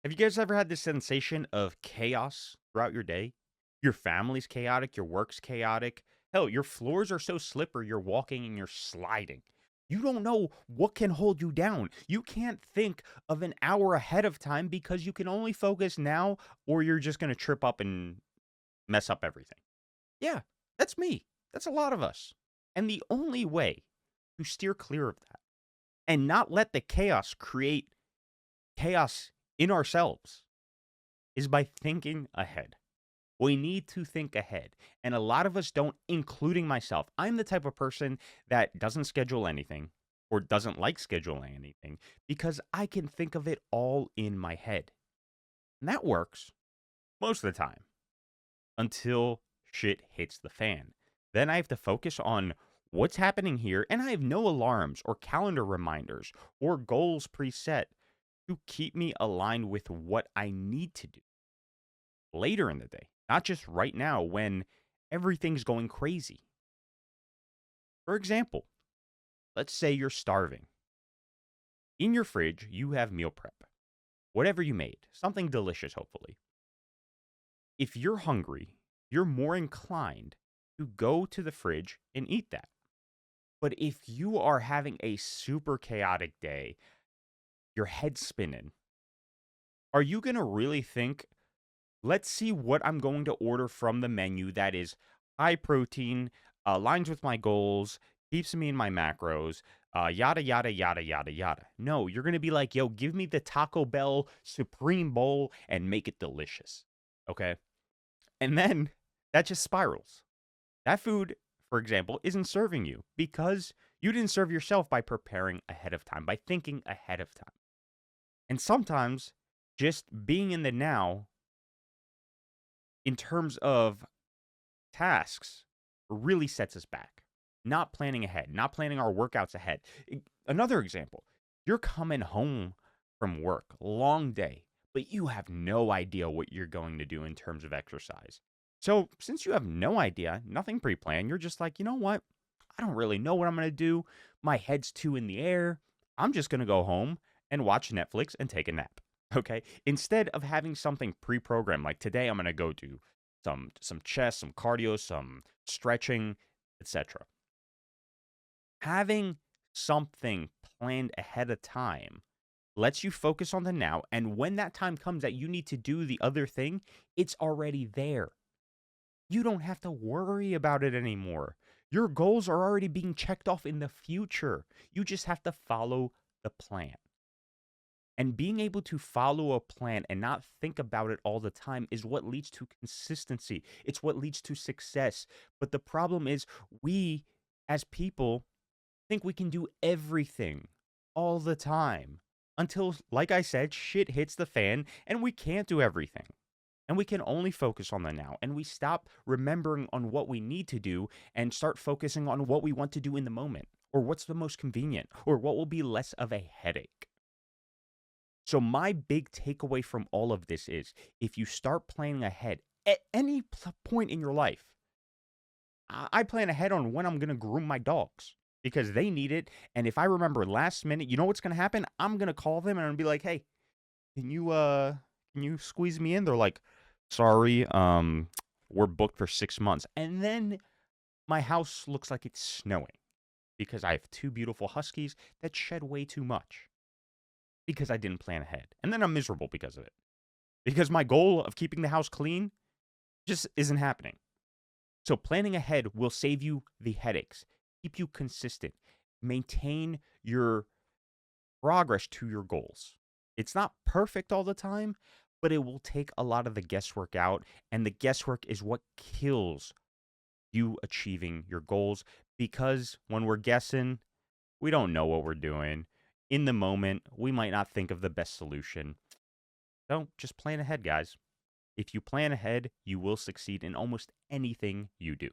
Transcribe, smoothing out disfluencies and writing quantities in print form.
Have you guys ever had this sensation of chaos throughout your day? Your family's chaotic, your work's chaotic. Hell, your floors are so slippery you're walking and you're sliding. You don't know what can hold you down. You can't think of an hour ahead of time because you can only focus now or you're just going to trip up and mess up everything. Yeah, that's me. That's a lot of us. And the only way to steer clear of that and not let the chaos create chaos in ourselves is by thinking ahead. We need to think ahead. And a lot of us don't, including myself. I'm the type of person that doesn't schedule anything or doesn't like scheduling anything because I can think of it all in my head. And that works most of the time until shit hits the fan. Then I have to focus on what's happening here, and I have no alarms or calendar reminders or goals preset to keep me aligned with what I need to do later in the day, not just right now when everything's going crazy. For example, let's say you're starving. In your fridge, you have meal prep, whatever you made, something delicious, hopefully. If you're hungry, you're more inclined to go to the fridge and eat that. But if you are having a super chaotic day, your head spinning, are you going to really think, let's see what I'm going to order from the menu that is high protein, aligns with my goals, keeps me in my macros, yada, yada, yada, yada, yada. No, you're going to be like, yo, give me the Taco Bell Supreme Bowl and make it delicious. Okay. And then that just spirals. That food, for example, isn't serving you because you didn't serve yourself by preparing ahead of time, by thinking ahead of time. And sometimes just being in the now in terms of tasks really sets us back. Not planning ahead, not planning our workouts ahead. Another example, you're coming home from work, long day, but you have no idea what you're going to do in terms of exercise. So, since you have no idea, nothing pre planned, you're just like, you know what? I don't really know what I'm going to do. My head's too in the air. I'm just going to go home and watch Netflix and take a nap. Okay. Instead of having something pre programmed, like today, I'm going to go do some chest, some cardio, some stretching, etc. Having something planned ahead of time lets you focus on the now. And when that time comes that you need to do the other thing, it's already there. You don't have to worry about it anymore. Your goals are already being checked off in the future. You just have to follow the plan. And being able to follow a plan and not think about it all the time is what leads to consistency. It's what leads to success. But the problem is, we as people think we can do everything all the time until, like I said, shit hits the fan and we can't do everything. And we can only focus on the now. And we stop remembering on what we need to do and start focusing on what we want to do in the moment, or what's the most convenient, or what will be less of a headache. So, my big takeaway from all of this is if you start planning ahead at any point in your life, I plan ahead on when I'm going to groom my dogs because they need it. And if I remember last minute, you know what's going to happen? I'm going to call them and I'm going to be like, hey, can you squeeze me in? They're like, sorry, we're booked for 6 months. And then my house looks like it's snowing because I have two beautiful huskies that shed way too much because I didn't plan ahead. And then I'm miserable because of it. Because my goal of keeping the house clean just isn't happening. So planning ahead will save you the headaches, keep you consistent, maintain your progress to your goals. It's not perfect all the time, but it will take a lot of the guesswork out. And the guesswork is what kills you achieving your goals because when we're guessing, we don't know what we're doing. In the moment, we might not think of the best solution. So just plan ahead, guys. If you plan ahead, you will succeed in almost anything you do.